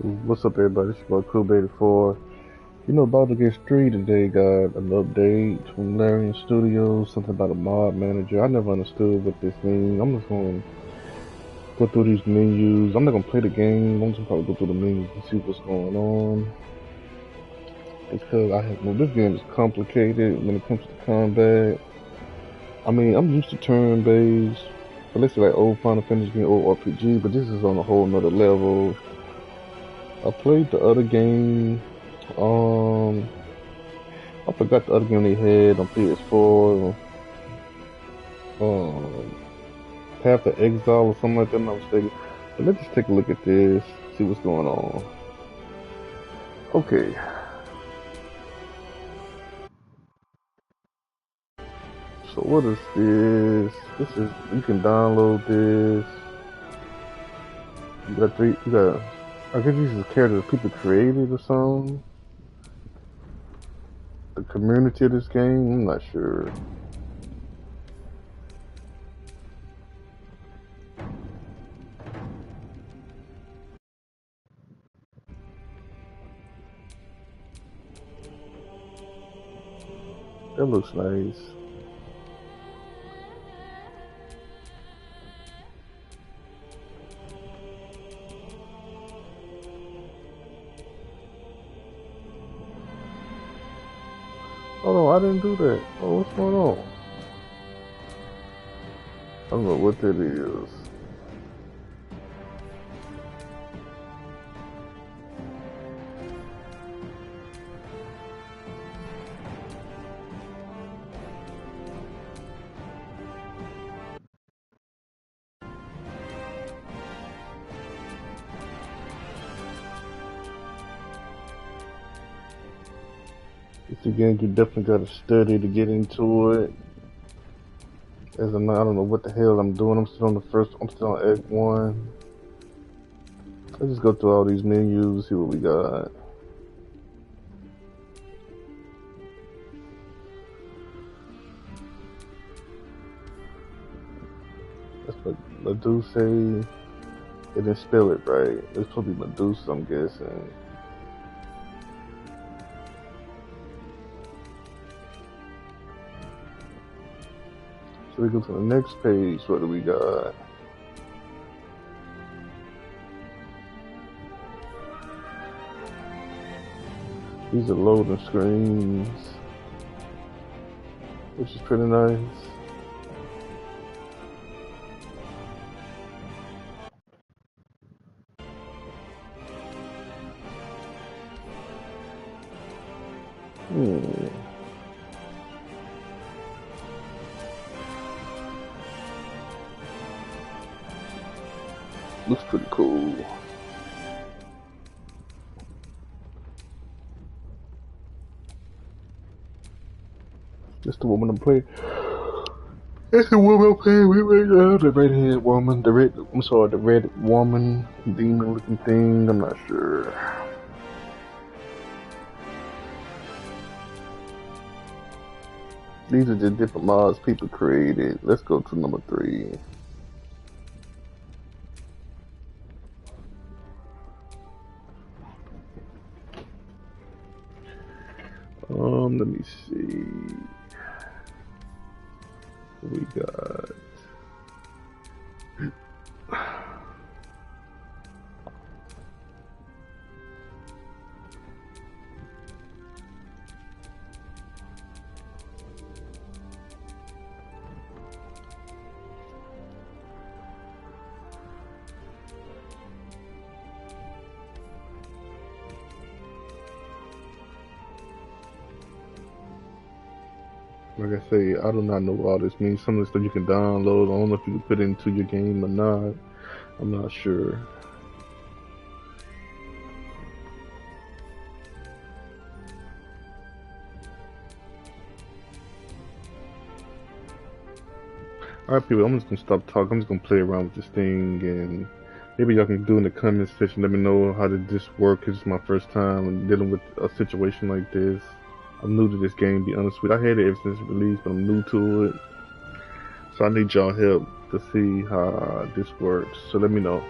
What's up, everybody? It's your boy Cool84. You know, Baldur 3 today got an update from Larian Studios, something about a mod manager. I never understood what this means. I'm just going to go through these menus. I'm not going to play the game. I'm just going to probably go through the menus and see what's going on. It's because this game is complicated when it comes to combat. I mean, I'm used to turn-based, but let's say like old Final Fantasy game, old RPG, but this is on a whole nother level. I played the other game. I forgot the other game they had on PS4. Path to Exile or something like that. I'm not mistaken. But let's just take a look at this, see what's going on. Okay. So what is this? This is, you can download this. I guess these are characters people created or something. The community of this game, I'm not sure. That looks nice. Oh no, I didn't do that. Oh, what's going on? I don't know what that is. It's a game you definitely gotta study to get into it. I don't know what the hell I'm doing. I'm still on Act 1. Let's just go through all these menus, see what we got. That's what Medusa. They didn't spell it right. It's supposed to be Medusa, I'm guessing. So we go to the next page. What do we got? These are loading screens, which is pretty nice. Looks pretty cool. That's the woman I'm playing. That's the woman I'm playing with right now. The red-haired woman. The red woman. Demon-looking thing. I'm not sure. These are the different mods people created. Let's go to number 3. Let me see. What we got? Like I say, I do not know what all this means. Some of the stuff you can download. I don't know if you can put it into your game or not. I'm not sure. Alright, people, I'm just gonna stop talking. I'm just gonna play around with this thing, and maybe y'all can do in the comment section. Let me know how did this work. It's my first time dealing with a situation like this. I'm new to this game, to be honest with you. I had it ever since release, but I'm new to it. So I need y'all help to see how this works. So let me know.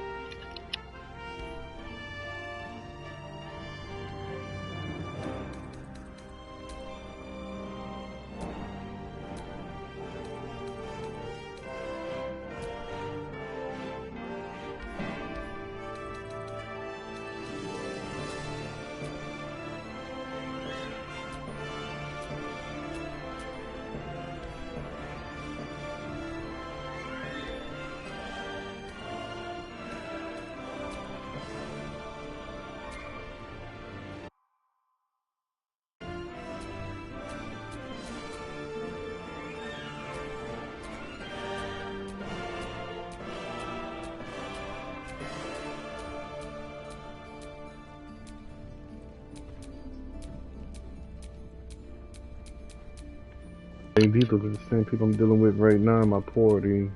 Hey, these are the same people I'm dealing with right now in my party.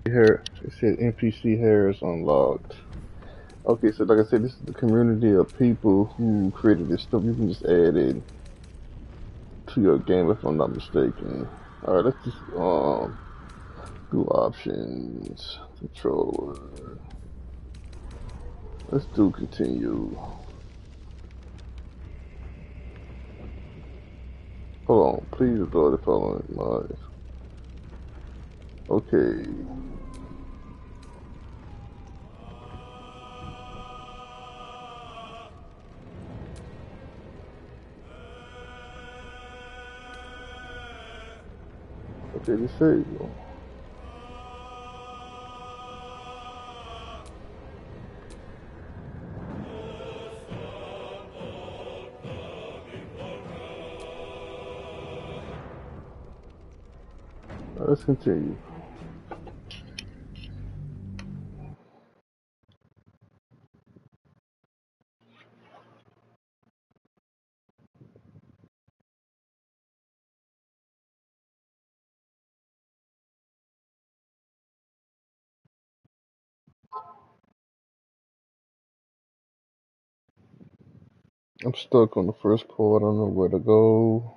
Here, it said NPC hair is unlocked. Okay, so like I said, this is the community of people who created this stuff. You can just add it to your game if I'm not mistaken. Alright, let's just do options, controller. Let's do continue. Hold on, please ignore the following live. Okay. Okay, just say let's continue. I'm stuck on the first part. I don't know where to go.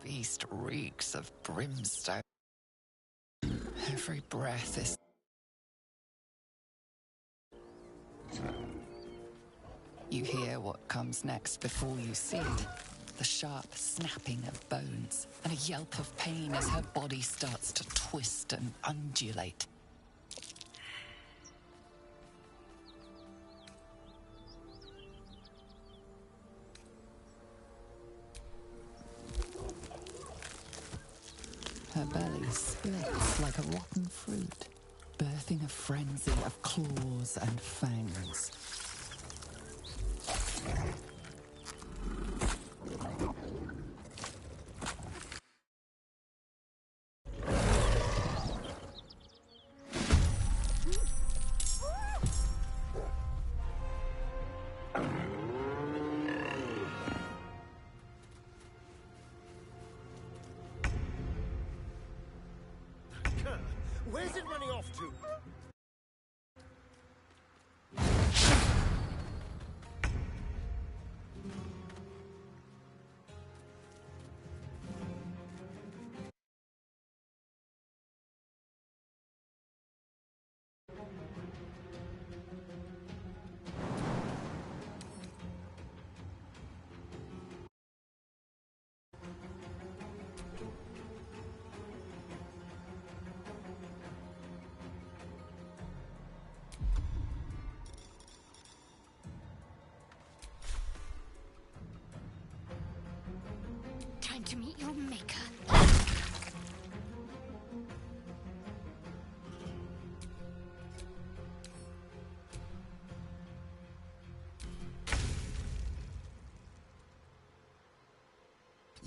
The beast reeks of brimstone. Every breath is... You hear what comes next before you see. The sharp snapping of bones and a yelp of pain as her body starts to twist and undulate. Her belly splits like a rotten fruit, birthing a frenzy of claws and fangs.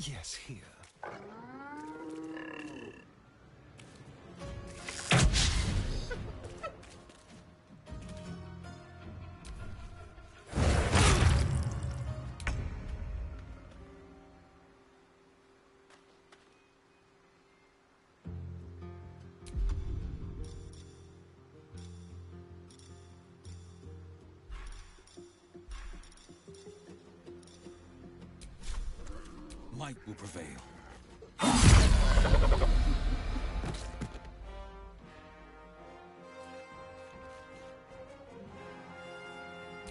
Yes, here. Might will prevail.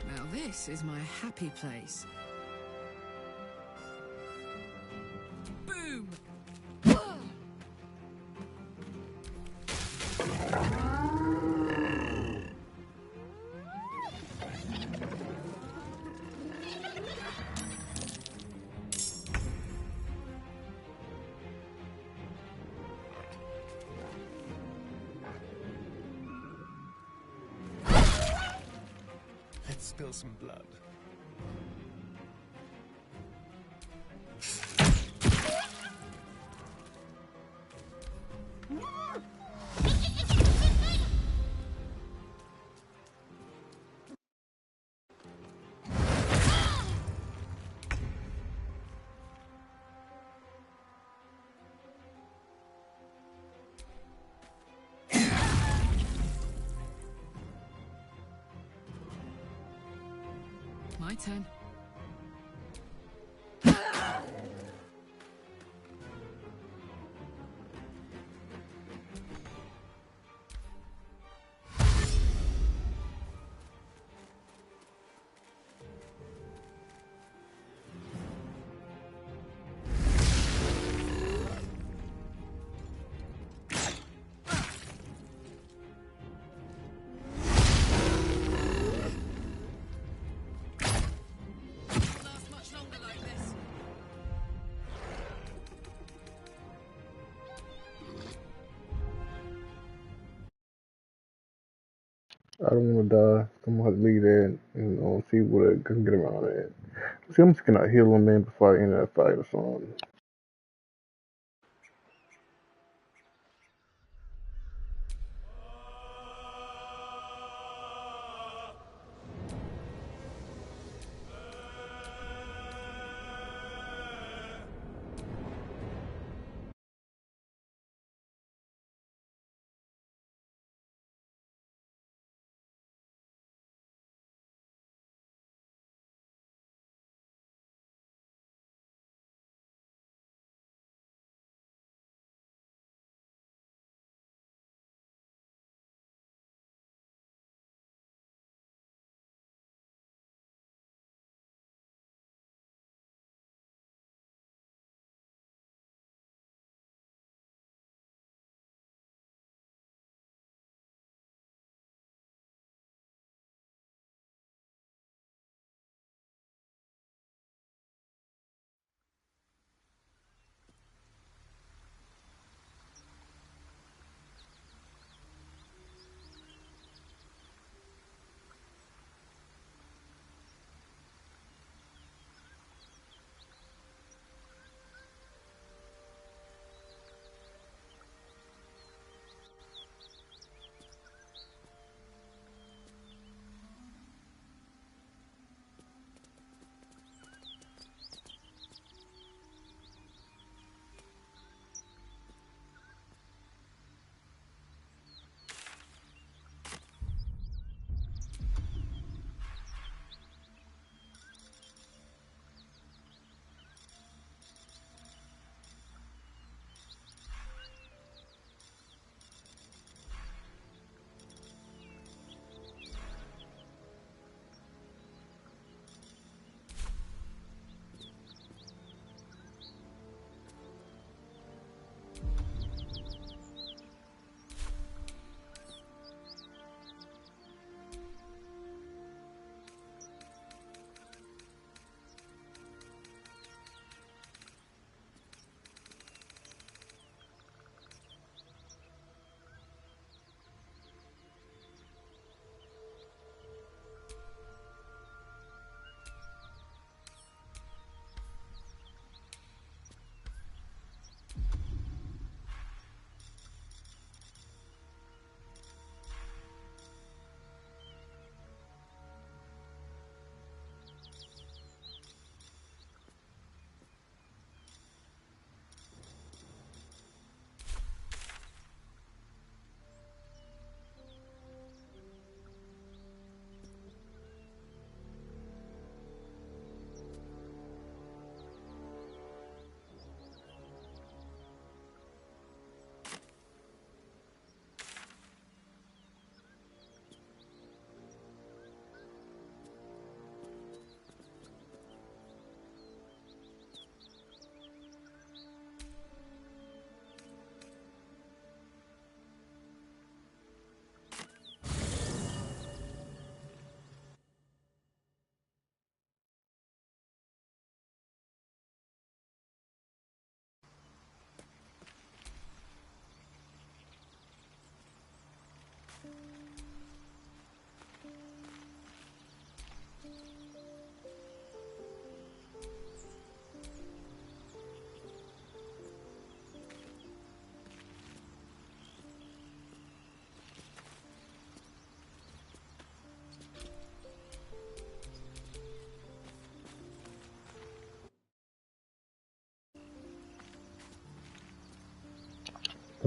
Now this is my happy place. Boom! Let's spill some blood. My turn. Last much longer like this. I don't want to die. I'm gonna have to leave that and see what I can get around that. See, I'm just gonna heal him in before I end that fight or something.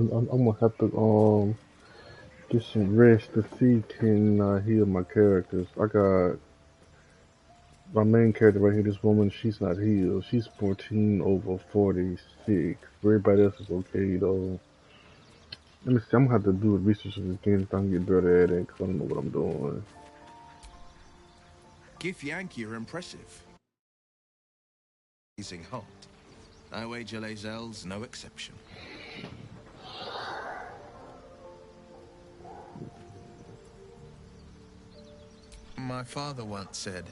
I'm gonna have to get some rest to see can heal my characters. I got my main character right here. This woman, she's not healed. She's 14 over 46. Everybody else is okay though. Let me see. I'm gonna have to do a research again so I can get better at it because I don't know what I'm doing. Gif Yankee are impressive. Amazing hot. I wager Lae'zel's no exception. My father once said,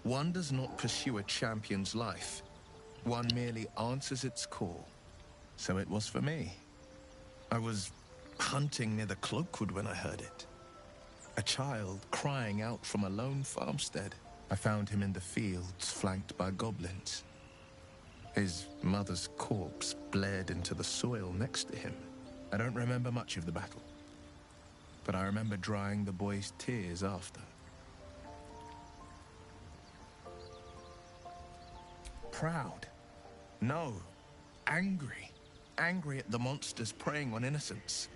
one does not pursue a champion's life. One merely answers its call. So it was for me. I was hunting near the Cloakwood when I heard it. A child crying out from a lone farmstead. I found him in the fields, flanked by goblins. His mother's corpse bled into the soil next to him. I don't remember much of the battle, but I remember drying the boy's tears after. Proud? No. Angry. Angry at the monsters preying on innocents.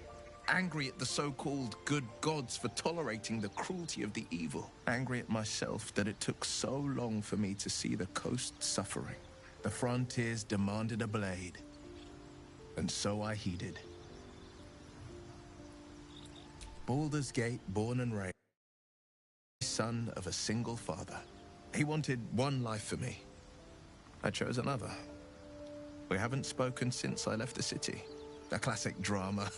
Angry at the so-called good gods for tolerating the cruelty of the evil. Angry at myself that it took so long for me to see the coast suffering. The frontiers demanded a blade, and so I heeded. Baldur's Gate, born and raised, son of a single father. He wanted one life for me. I chose another. We haven't spoken since I left the city. A classic drama,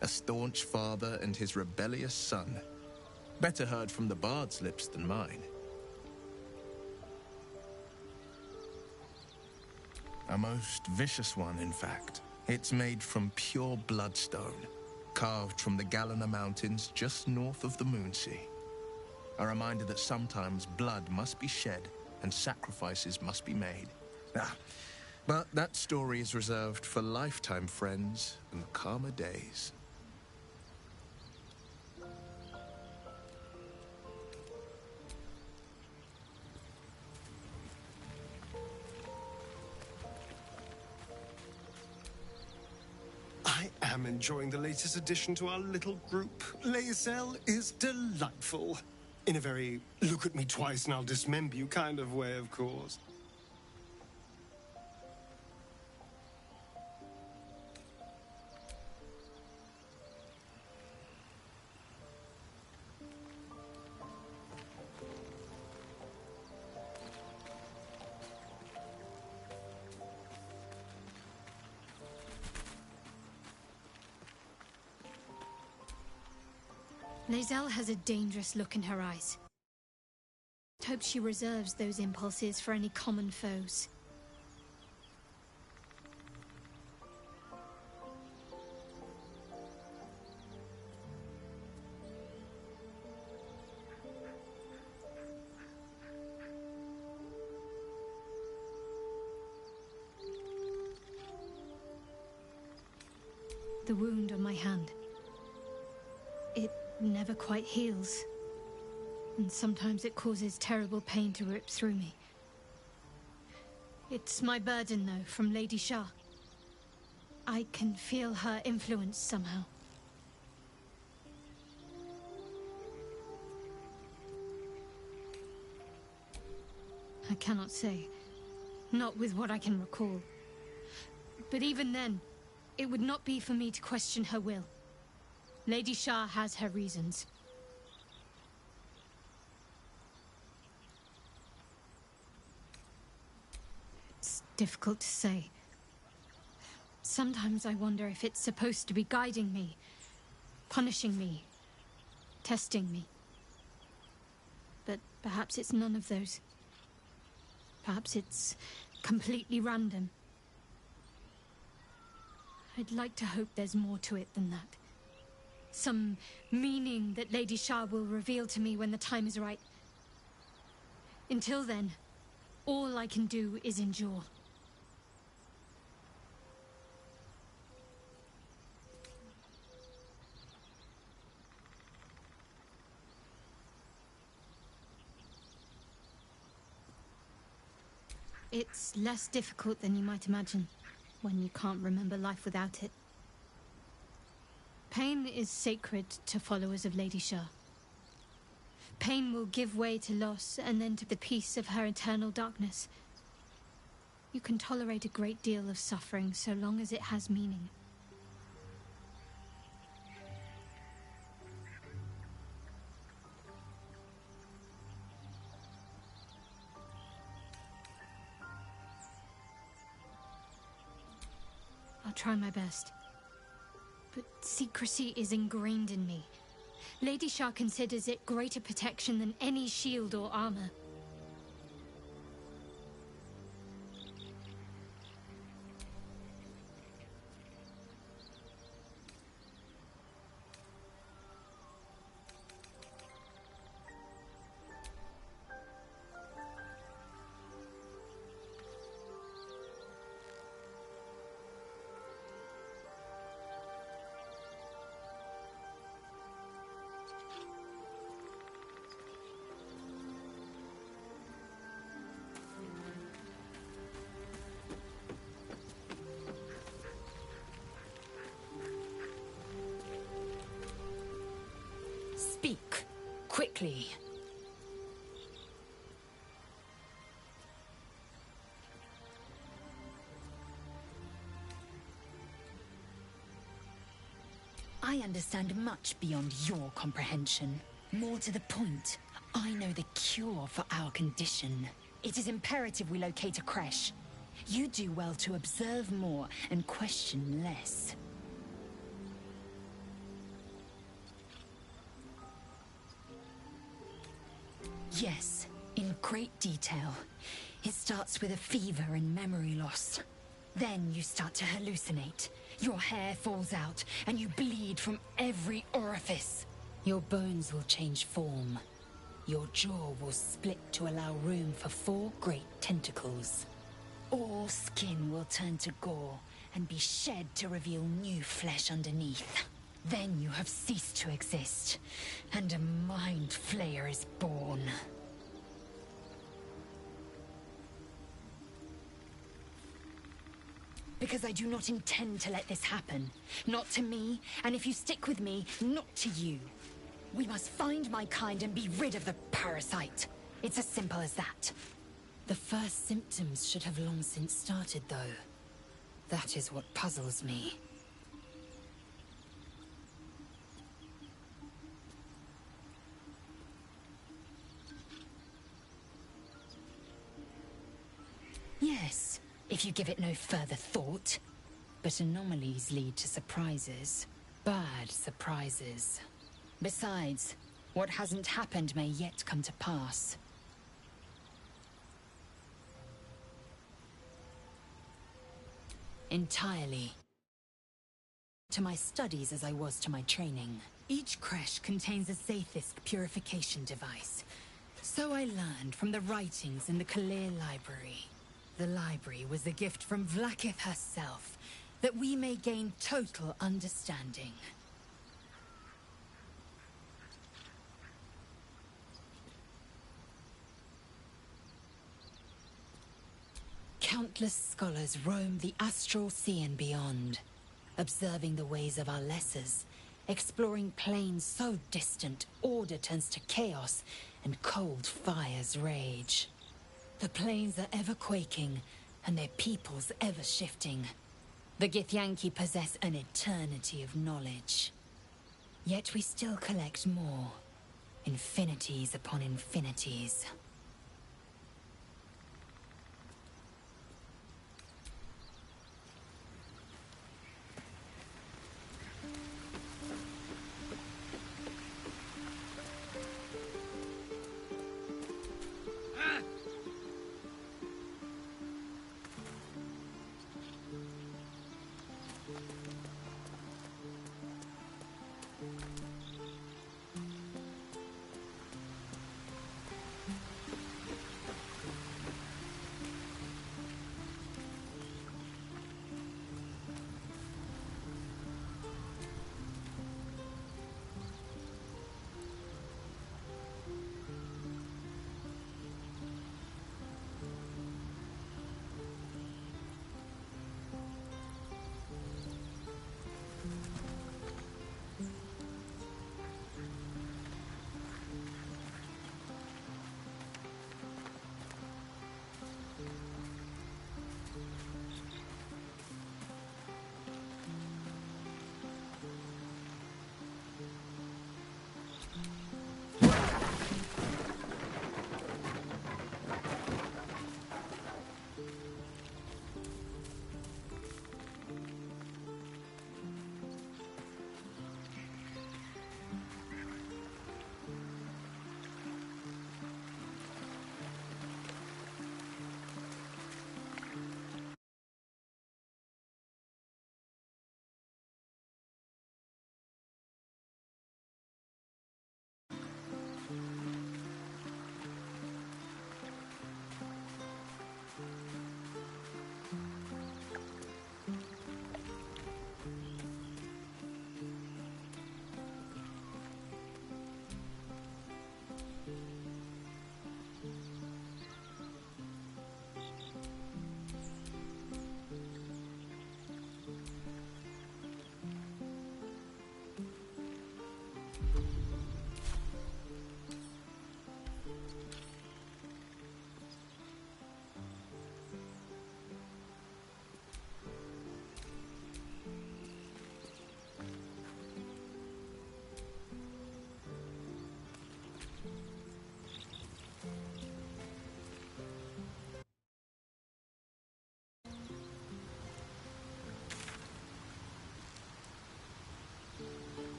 a staunch father and his rebellious son. Better heard from the bard's lips than mine. A most vicious one, in fact. It's made from pure bloodstone, carved from the Galena Mountains just north of the Moonsea. A reminder that sometimes blood must be shed and sacrifices must be made. But that story is reserved for lifetime friends and calmer days. I am enjoying the latest addition to our little group. Lae'zel is delightful. In a very look at me twice and I'll dismember you kind of way, of course. Lae'zel has a dangerous look in her eyes. I hope she reserves those impulses for any common foes. The wound on my hand. It never quite heals. And sometimes it causes terrible pain to rip through me. It's my burden, though, from Lady Shah. I can feel her influence somehow. I cannot say. Not with what I can recall. But even then, it would not be for me to question her will. Lady Shah has her reasons. It's difficult to say. Sometimes I wonder if it's supposed to be guiding me, punishing me, testing me. But perhaps it's none of those. Perhaps it's completely random. I'd like to hope there's more to it than that. Some meaning that Lady Shah will reveal to me when the time is right. Until then, all I can do is endure. It's less difficult than you might imagine when you can't remember life without it. Pain is sacred to followers of Lady Shah. Pain will give way to loss, and then to the peace of her eternal darkness. You can tolerate a great deal of suffering so long as it has meaning. I'll try my best. But secrecy is ingrained in me. Lady Shah considers it greater protection than any shield or armor. Speak quickly. I understand much beyond your comprehension. More to the point, I know the cure for our condition. It is imperative we locate a creche. You do well to observe more and question less. Yes, in great detail. It starts with a fever and memory loss. Then you start to hallucinate. Your hair falls out, and you bleed from every orifice. Your bones will change form. Your jaw will split to allow room for 4 great tentacles. All skin will turn to gore, and be shed to reveal new flesh underneath. Then you have ceased to exist, and a mind flayer is born. Because I do not intend to let this happen. Not to me, and if you stick with me, not to you. We must find my kind and be rid of the parasite. It's as simple as that. The first symptoms should have long since started, though. That is what puzzles me. Yes, if you give it no further thought. But anomalies lead to surprises. Bad surprises. Besides, what hasn't happened may yet come to pass. Entirely. To my studies as I was to my training. Each creche contains a Zaithisk purification device. So I learned from the writings in the Kalir library. The library was a gift from Vlaakith herself, that we may gain total understanding. Countless scholars roam the astral sea and beyond, observing the ways of our lessers, exploring planes so distant order turns to chaos and cold fires rage. The planes are ever quaking, and their peoples ever shifting. The Githyanki possess an eternity of knowledge. Yet we still collect more. Infinities upon infinities.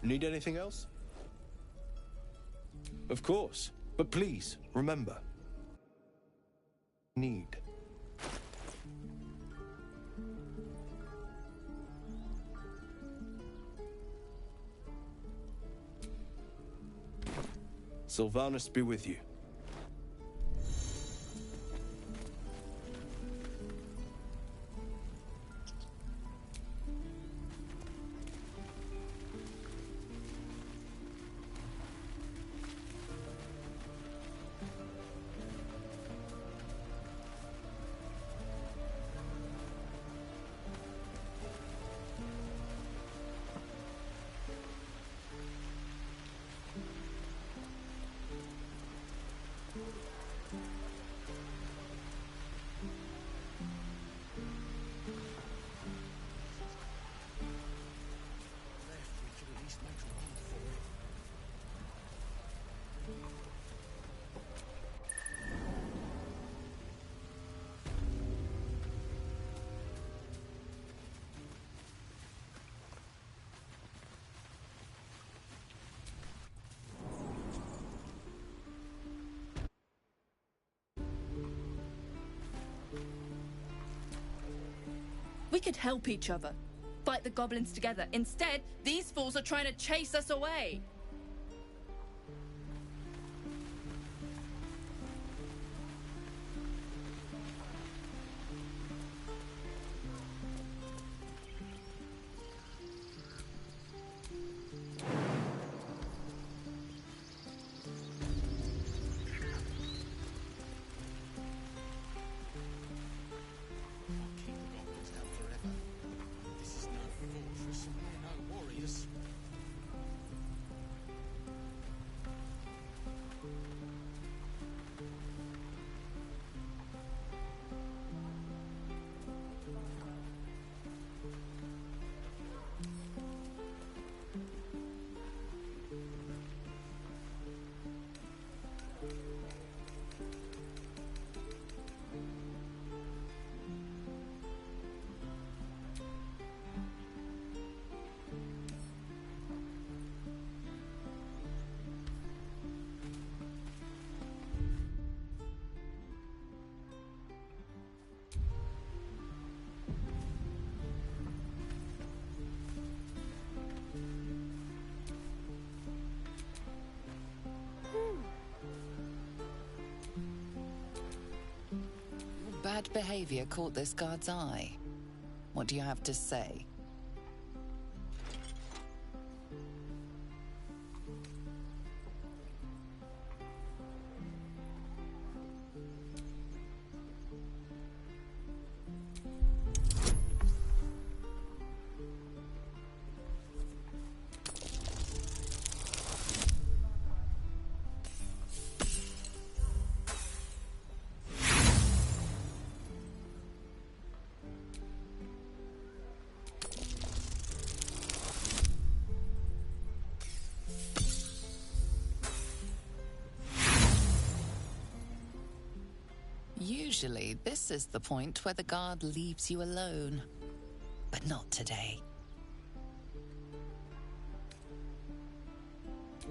Need anything else? Of course. But please, remember. Need. Sylvanus be with you. We could help each other. Fight the goblins together. Instead, these fools are trying to chase us away. Bad behavior caught this guard's eye. What do you have to say? Usually, this is the point where the guard leaves you alone. But not today.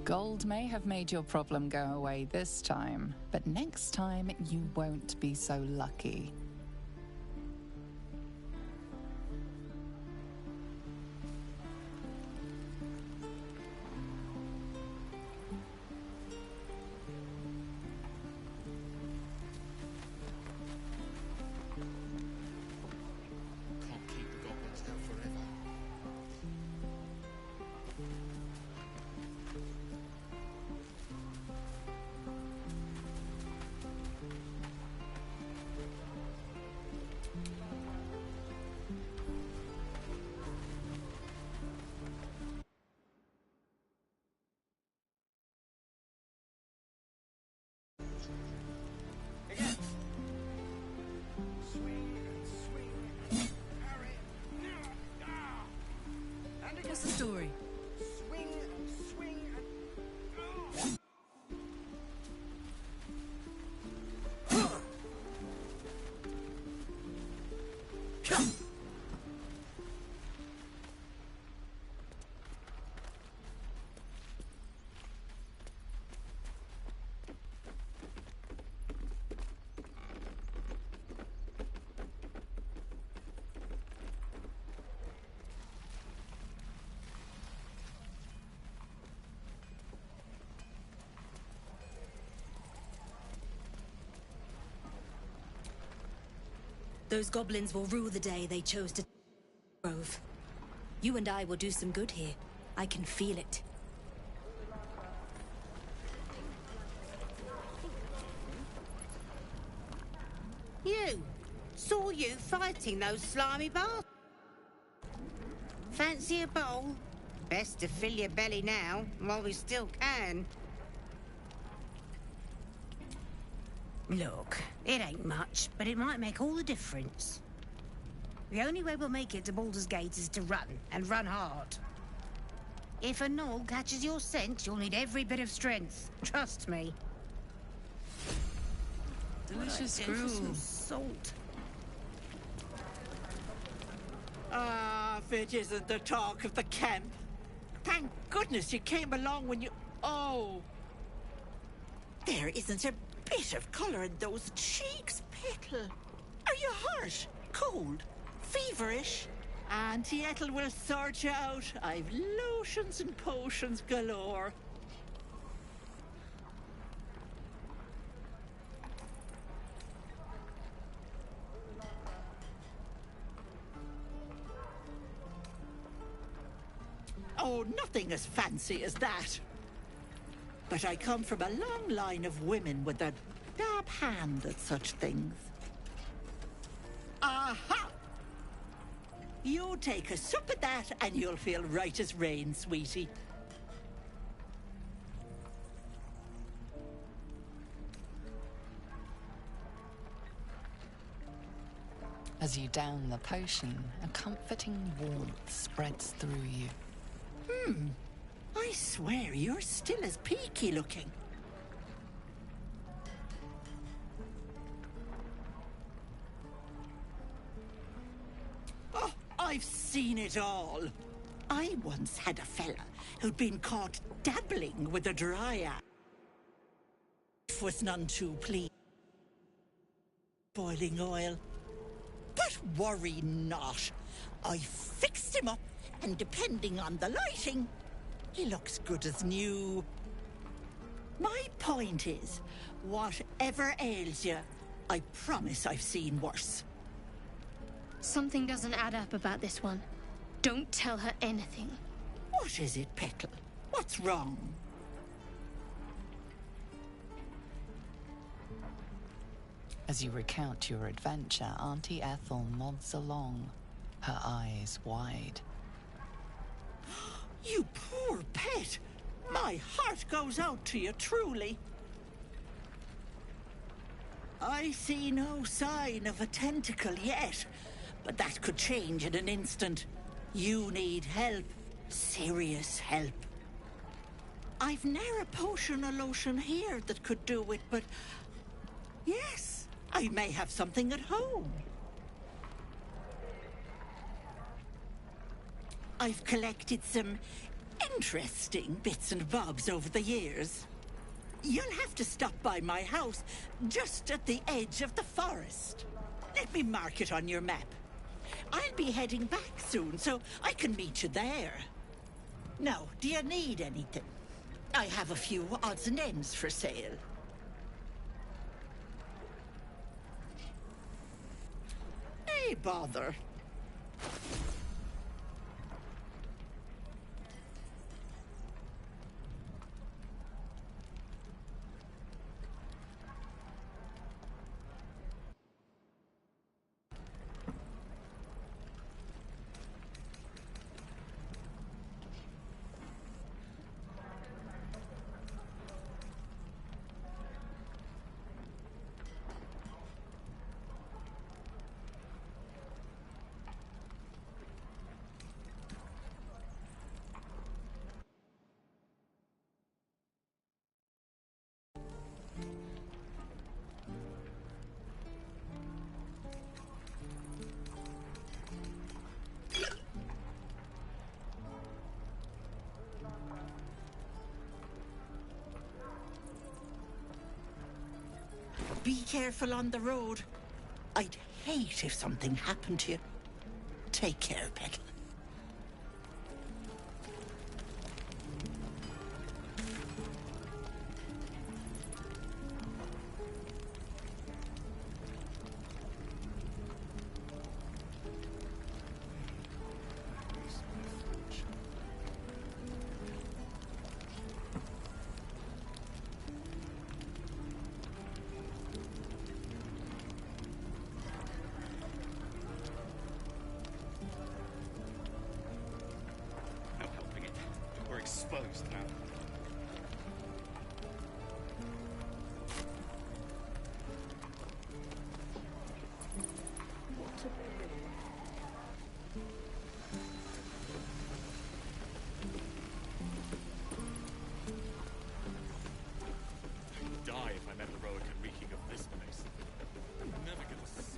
Gold may have made your problem go away this time, but next time you won't be so lucky. What's the story? Those goblins will rue the day they chose to Grove. You and I will do some good here. I can feel it. You! Saw you fighting those slimy bastards. Fancy a bowl? Best to fill your belly now, while we still can. Look, it ain't much, but it might make all the difference. The only way we'll make it to Baldur's Gate is to run, and run hard. If a gnoll catches your scent, you'll need every bit of strength. Trust me. Delicious Some gruel. salt. Ah, if it isn't the talk of the camp. Thank goodness you came along when you... Oh! There isn't a bit of colour in those cheeks, Petal. Are you hurt? Cold? Feverish? Auntie Ethel will sort you out. I've lotions and potions galore. Oh, nothing as fancy as that. But I come from a long line of women with a dab hand at such things. Aha! You take a sup at that and you'll feel right as rain, sweetie. As you down the potion, a comforting warmth spreads through you. I swear you're still as peaky looking. Oh, I've seen it all. I once had a fella who'd been caught dabbling with a dryad. Was none too pleased. Boiling oil. But worry not. I fixed him up, and depending on the lighting, he looks good as new. My point is, whatever ails you, I promise I've seen worse. Something doesn't add up about this one. Don't tell her anything. What is it, Petal? What's wrong? As you recount your adventure, Auntie Ethel nods along, her eyes wide. You poor pet! My heart goes out to you, truly. I see no sign of a tentacle yet, but that could change in an instant. You need help. Serious help. I've ne'er a potion or lotion here that could do it, but... yes, I may have something at home. I've collected some interesting bits and bobs over the years. You'll have to stop by my house, just at the edge of the forest. Let me mark it on your map. I'll be heading back soon, so I can meet you there. Now, do you need anything? I have a few odds and ends for sale. Hey, bother. Be careful on the road. I'd hate if something happened to you. Take care, Petal. exposed now. I'd die if I met heroic and reeking of this place. I'm never gonna sweat.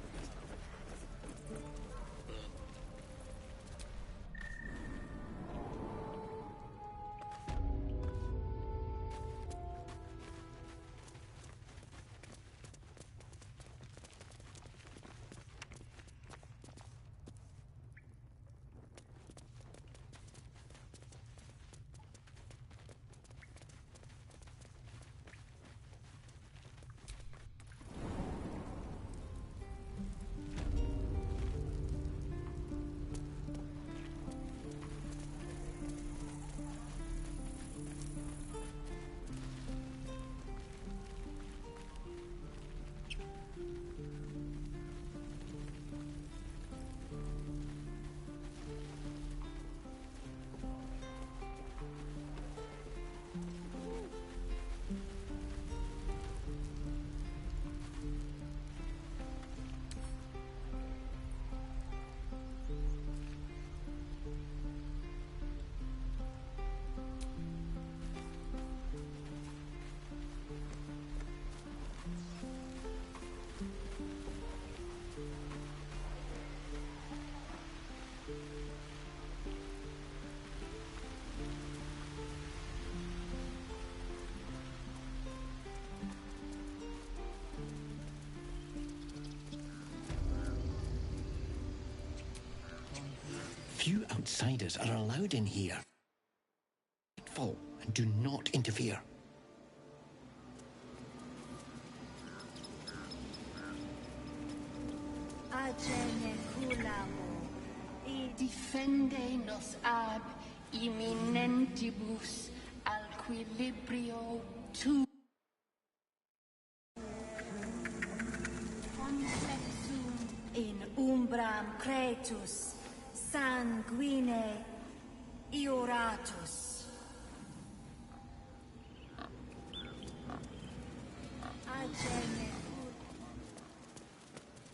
Few outsiders are allowed in here. Fall and do not interfere. Defende nos ab imminentibus alquilibrio tu. In umbram cretus, sanguine ioratus.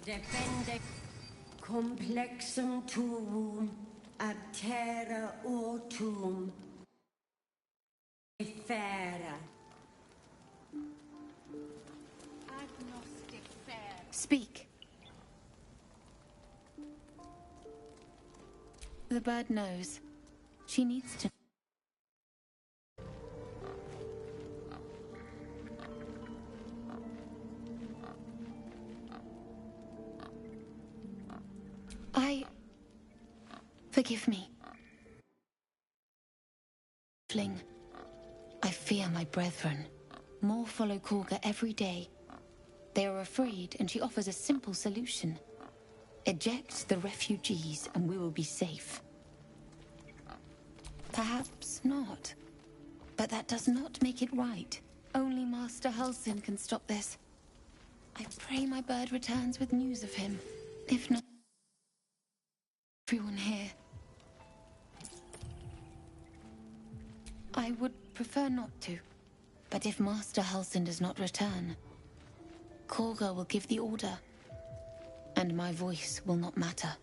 Defende complexum tuum ab terra ortum. Fera. Speak. The bird knows. She needs to. Forgive me. I fear my brethren. More follow Korga every day. They are afraid, and she offers a simple solution. Eject the refugees, and we will be safe. Perhaps not. But that does not make it right. Only Master Halsin can stop this. I pray my bird returns with news of him. If not, everyone here. I would prefer not to. But if Master Halsin does not return, Korga will give the order, and my voice will not matter.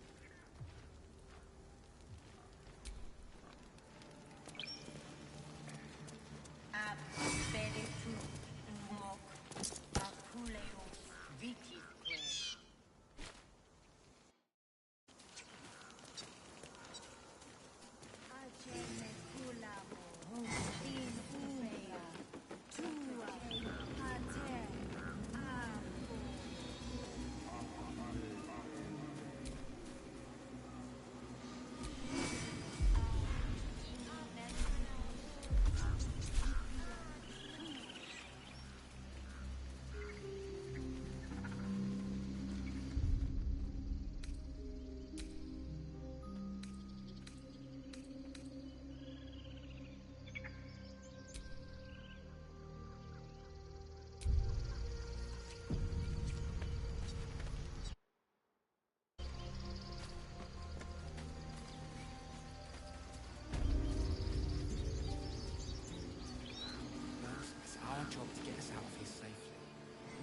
job to get us out of here safely,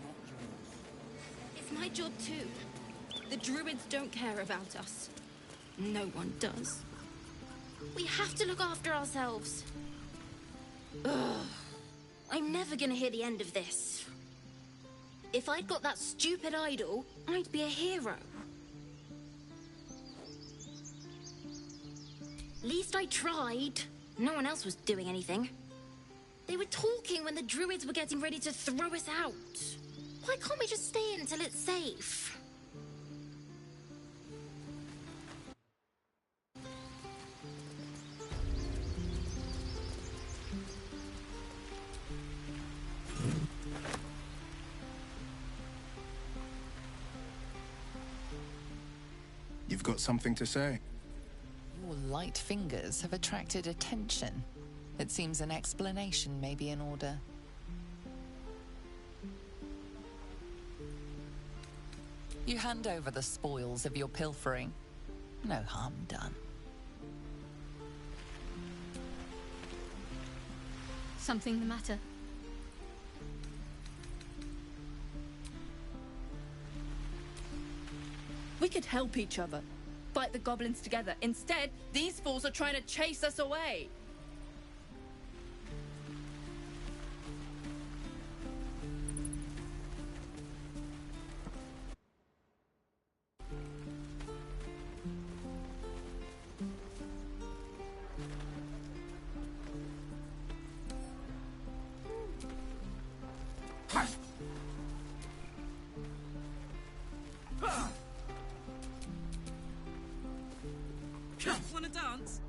not yours. It's my job too. The druids don't care about us. No one does. We have to look after ourselves. Ugh. I'm never gonna hear the end of this. If I'd got that stupid idol, I'd be a hero. At least I tried. No one else was doing anything. They were talking when the druids were getting ready to throw us out. Why can't we just stay in until it's safe? You've got something to say? Your light fingers have attracted attention. It seems an explanation may be in order. You hand over the spoils of your pilfering. No harm done. Something the matter? We could help each other. Fight the goblins together. Instead, these fools are trying to chase us away. Wanna dance?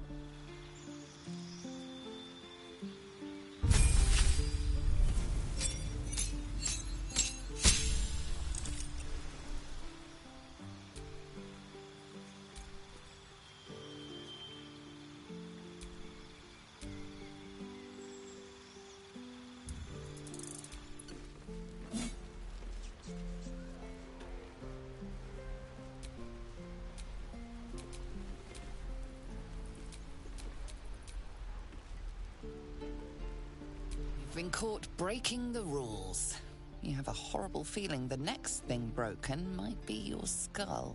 Been caught breaking the rules. You have a horrible feeling the next thing broken might be your skull.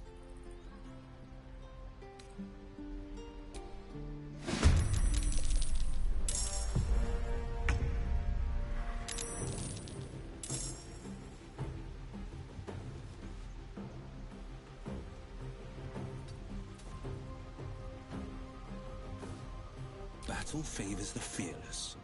Battle favors the fearless.